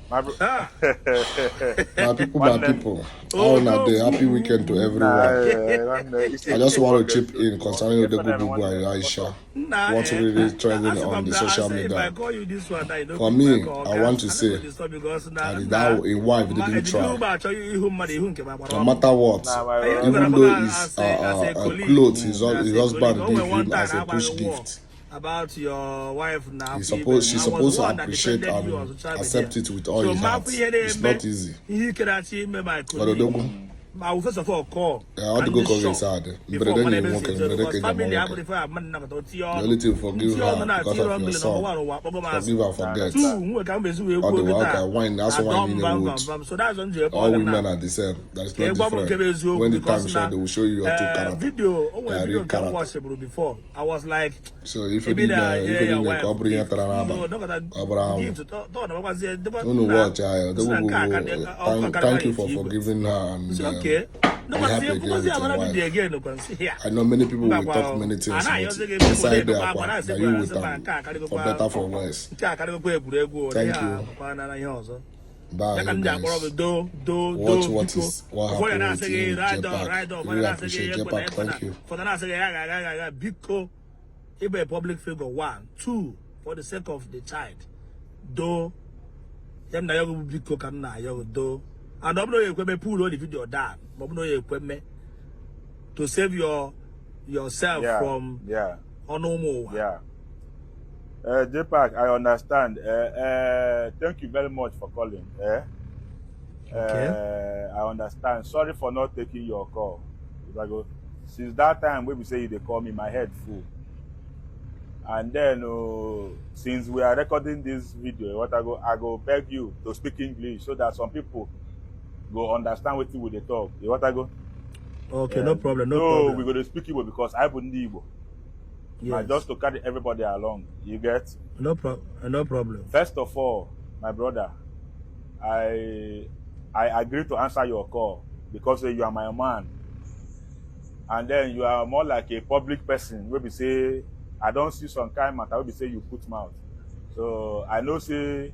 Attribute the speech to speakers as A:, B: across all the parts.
A: My bro.
B: My people. All na day. Happy weekend to everyone. I just want to chip in concerning Odogwu and Aisha. What's really trending on the social media. For me, I want to say that a wife didn't try. No matter what, even though his clothes, his husband gave him as a push gift.
A: About your wife now.
B: She's supposed to appreciate and accept it with all his heart. It's not easy. But Odogwu,
A: I will first of all call.
B: I want to go call inside. The only thing forgive her because of your son. Forgive and forget. All the work I whine, that's why in the wood. All women are the same. That is not different. When the time show, they will show you your two characters. Real character.
A: Before I was like,
B: so if you need the covering it, thank you for forgiving her and I know many people will talk many things, but inside there, that you will thank for better for worse. Thank you. Bye, guys. Watch what happened with J-Pack. Really appreciate J-Pack. Thank you.
A: For the Biko, a public figure, 1, 2, for the sake of the child. Do them na yogo Biko can na yogo do. And I'm not going to pull on the video down. I'm not equipment to save yourself from normal.
C: Yeah. J-Pack, I understand. Thank you very much for calling.
A: Okay.
C: I understand. Sorry for not taking your call. Since that time when we say they call me, my head full. And then since we are recording this video, I go beg you to speak English so that some people go understand what they talk. You want to go?
A: Okay, no problem. No problem.
C: We're going to speak Igbo because I wouldn't Igbo. Yes. Just to carry everybody along. You get?
A: No problem.
C: First of all, my brother, I agree to answer your call because you are my man. And then you are more like a public person. Where we say, I don't see some kind of matter. Where we say you put mouth. So I know say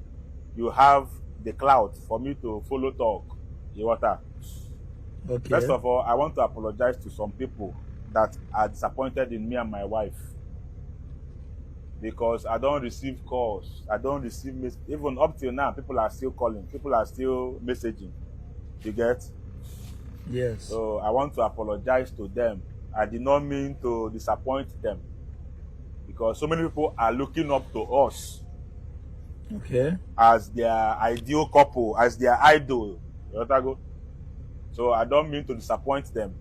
C: you have the clout for me to follow talk. You want that?
A: Okay.
C: First of all, I want to apologize to some people that are disappointed in me and my wife. Because I don't receive calls. I don't receive messages. Even up till now, people are still calling. People are still messaging. You get?
A: Yes.
C: So I want to apologize to them. I did not mean to disappoint them. Because so many people are looking up to us.
A: Okay.
C: As their ideal couple, as their idol. So I don't mean to disappoint them.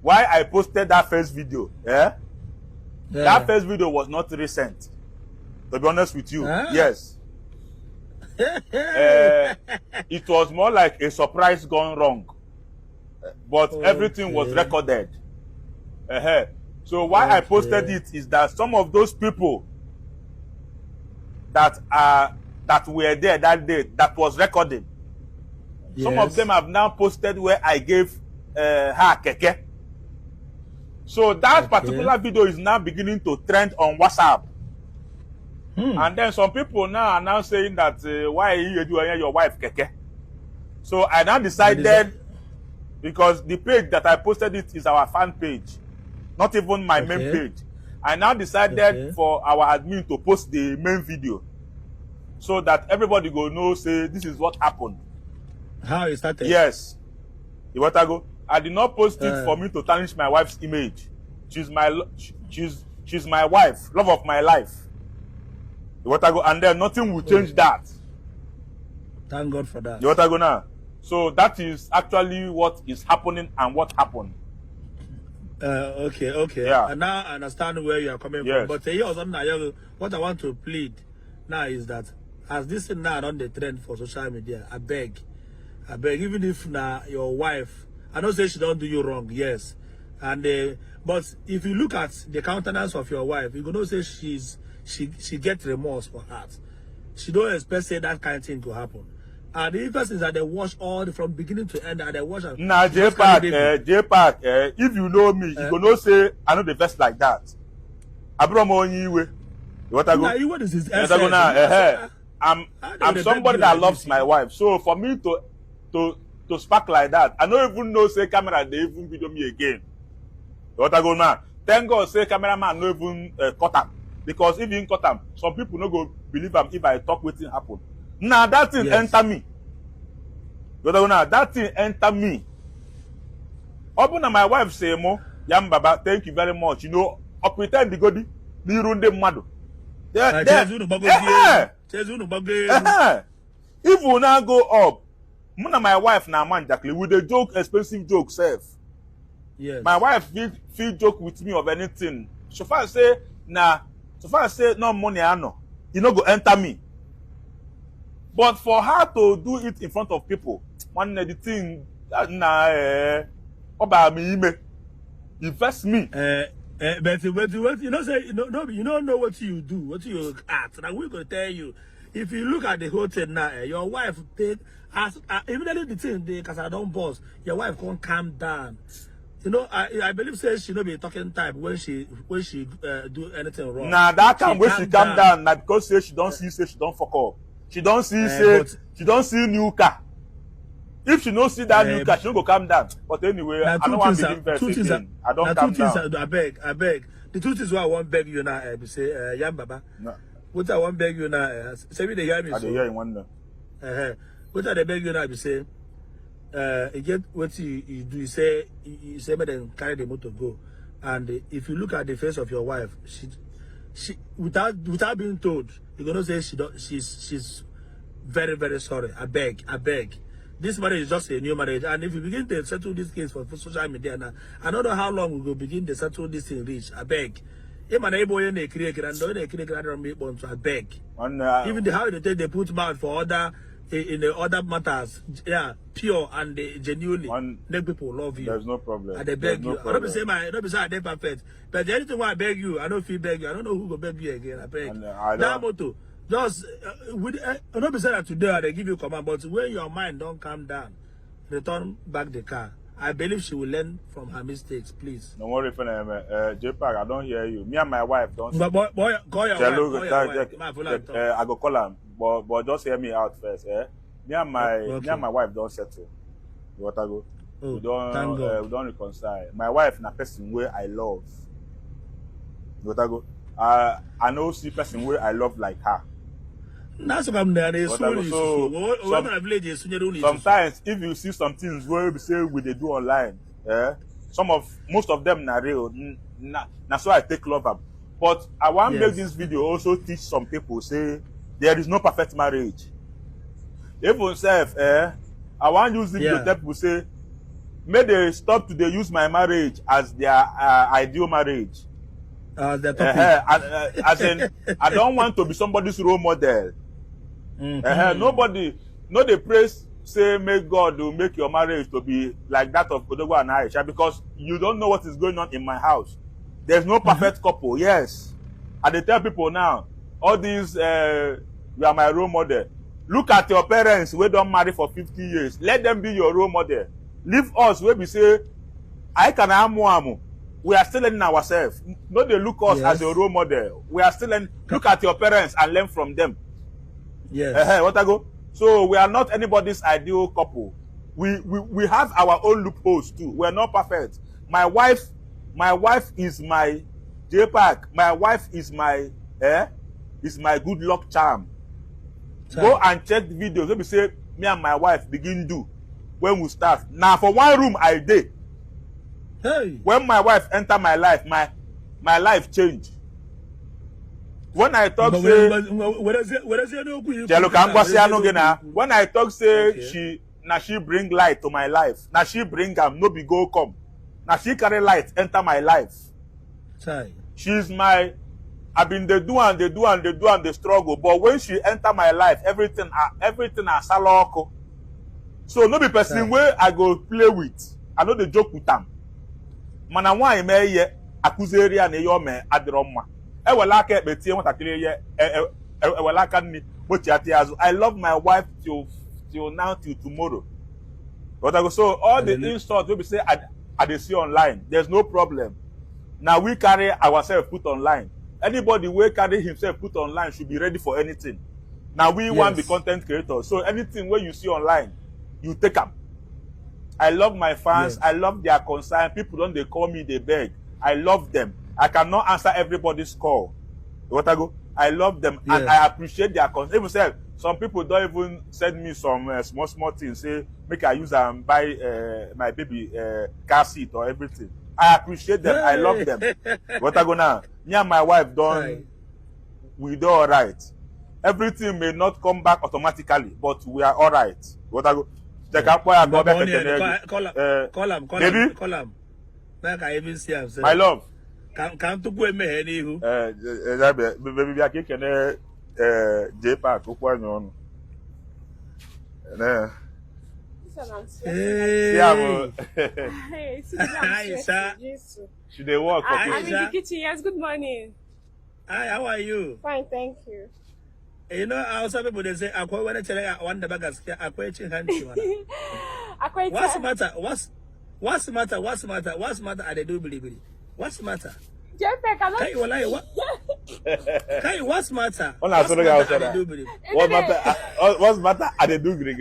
C: Why I posted that first video, that first video was not recent. To be honest with you, yes. It was more like a surprise gone wrong. But everything was recorded. So why I posted it is that some of those people that were there that day, that was recorded, some of them have now posted where I gave her keke. So that particular video is now beginning to trend on WhatsApp. And then some people now are now saying that why are you doing your wife keke? So I now decided, because the page that I posted it is our fan page, not even my main page. I now decided for our admin to post the main video so that everybody go know, say this is what happened.
A: How is that?
C: Yes. You want to go? I did not post it for me to tarnish my wife's image. She's my wife, love of my life. You want to go? And then nothing will change that.
A: Thank God for that.
C: You want to go now? So that is actually what is happening and what happened.
A: Okay.
C: Yeah.
A: And now I understand where you are coming from. But what I want to plead now is that as this is now on the trend for social media, I beg, even if now your wife, I don't say she don't do you wrong, yes. And but if you look at the countenance of your wife, you're gonna say she get remorse for that. She don't expect say that kind of thing to happen. And the first is that they watch all from beginning to end, and they watch.
C: Nah, J-Pack, if you know me, you gonna say I know the best like that. Abramo Onyiwe. What I go?
A: What is this?
C: I'm somebody that loves my wife. So for me to spark like that, I don't even know say camera they even video me again. What I go now? Thank God say cameraman no even cut him. Because if he cut him, some people no go believe him if I talk wetin happen. Now that thing enter me. What I go now? That thing enter me. Open my wife say mo, Yam Baba, thank you very much. You know, I pretend the godi, ni runde mado. If we now go up, me and my wife now man Jacqueline with the joke, expensive joke self.
A: Yes.
C: My wife feel joke with me of anything. So far say no money I know, you know go enter me. But for her to do it in front of people, one the thing about me, invest me.
A: But you know say you don't know what you do, what you act. And we're gonna tell you, if you look at the whole thing now, your wife take as even the thing because I don't boss, your wife can't calm down. You know, I believe says she no be talking type when she do anything wrong.
C: Nah, that time when she calm down, not because say she don't see say she don't fuck up. She don't see she don't see new car. If she don't see that new car, she don't go calm down. But anyway, I don't want to be invested. I don't calm down.
A: I beg. The truth is what I want beg you now. Say, Yam Baba.
C: No.
A: What I want beg you now. Say we dey hear me.
C: I dey hear in one.
A: What I dey beg you now be say. You get what you do. You say me then carry the motor go, and if you look at the face of your wife, she without being told, you're gonna say she's very very sorry. I beg. This marriage is just a new marriage, and if you begin to settle this case for social media now, I don't know how long we will begin to settle this thing reach. I beg. Even the I beg. Even how they put mouth for other. In the other matters, pure and genuinely, make people love you.
C: There's no problem.
A: And they beg you. I don't say I don't perfect. But the anything why I beg you, I don't feel beg you. I don't know who will beg you again. I beg. That motto, just I don't be saying that today they give you command, but when your mind don't calm down, return back the car. I believe she will learn from her mistakes. Please.
C: Don't worry for them. JPAC, I don't hear you. Me and my wife don't.
A: Boy, call your wife.
C: I go call him. But just hear me out first, Me and my wife don't settle. What I go? We don't reconcile. My wife na person where I love. What I go? I know see person where I love like her.
A: That's what I'm there.
C: Sometimes if you see some things where we say we they do online, most of them na real. Na so I take love up. But I want to make this video also teach some people say there is no perfect marriage. Even self, I want to use this to tell people say, may they stop to use my marriage as their ideal marriage. As in, I don't want to be somebody's role model. Nobody, no they praise say make God will make your marriage to be like that of Odogwu and Aisha because you don't know what is going on in my house. There's no perfect couple. Yes, and they tell people now all these. You are my role model. Look at your parents who don't marry for 50 years. Let them be your role model. Leave us where we say, I can amu. We are still learning ourselves. No, they look us as a role model. We are still learning. Look at your parents and learn from them.
A: Yes.
C: What I go? So we are not anybody's ideal couple. We have our own loopholes too. We are not perfect. My wife is my JPAC. My wife is my good luck charm. Go and check the videos. Let me say, me and my wife begin do when we start. Now, for one room I did.
A: Hey.
C: When my wife enter my life, my life changed. When I talk say, when I talk say she bring light to my life. Now she bring no be go come. Now she carry light enter my life. She's my. I've been they do and they struggle. But when she enter my life, everything is saloko. So no be person where I go play with. I know they joke with them. Man, I want me ye akuzeria ne yo me adroma. I love my wife till now till tomorrow. But I go so all the insults we say I they see online. There's no problem. Now we carry ourselves put online. Anybody who carry himself put online should be ready for anything. Now we want the content creators. So anything where you see online, you take them. I love my fans. I love their concern. People don't they call me, they beg. I love them. I cannot answer everybody's call. What I go? I love them and I appreciate their concern. Even said some people don't even send me some small things. Say make I use and buy my baby car seat or everything. I appreciate them. I love them. What I go now? Me and my wife done. We do all right. Everything may not come back automatically, but we are all right. What I go?
A: Call him. Like I even see him.
C: My love.
A: Come to go me any who.
C: Baby, I can J Park.
D: Hey,
A: Aisha.
C: Should they work?
D: I'm in the kitchen. Yes, good morning.
A: Hi, how are you?
D: Fine, thank you.
A: You know, I also people they say, "I want to tell one the baggers. I quite handy." What's the matter? What's the matter? What's the matter? What's the matter? I do believe it. What's the matter? Hey, what? Hey, what's the matter?
C: What's the matter? What's the matter? I do green.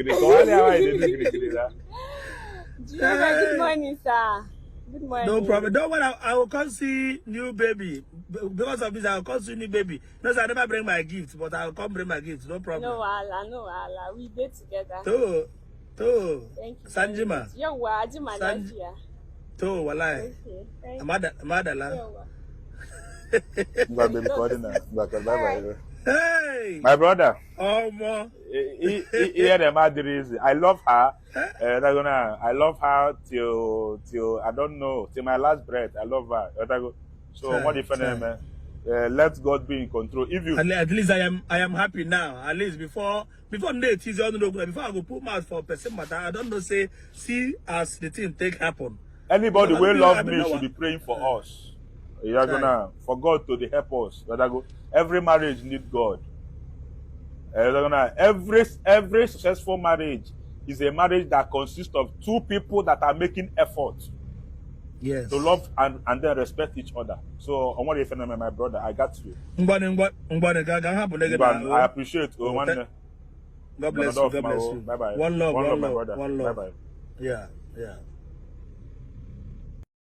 D: Good morning, sir. Good morning.
A: No problem. Don't worry. I will come see new baby. Because of this, I will come see new baby. No, I never bring my gift, but I will come bring my gift. No problem.
D: No, Allah. We did together.
A: To.
D: Thank you.
A: Sanjima.
D: Yo, Ajima Lafiya.
A: To, walai.
D: Okay.
A: Madala. Hey,
C: my brother.
A: Oh, more.
C: I love her. I love her till I don't know, till my last breath. I love her. So what if let God be in control. If you
A: at least I am happy now. At least before before I go put mouth for person matter, I don't know see as the thing take happen.
C: Anybody will love me should be praying for us. You're gonna for God to help us. Every marriage needs God. Every successful marriage is a marriage that consists of two people that are making effort.
A: Yes.
C: To love and then respect each other. So on what you find, my brother, I got you. I appreciate you.
A: God bless you. God bless you.
C: Bye bye.
A: One love, my brother.
C: Bye bye.
A: Yeah.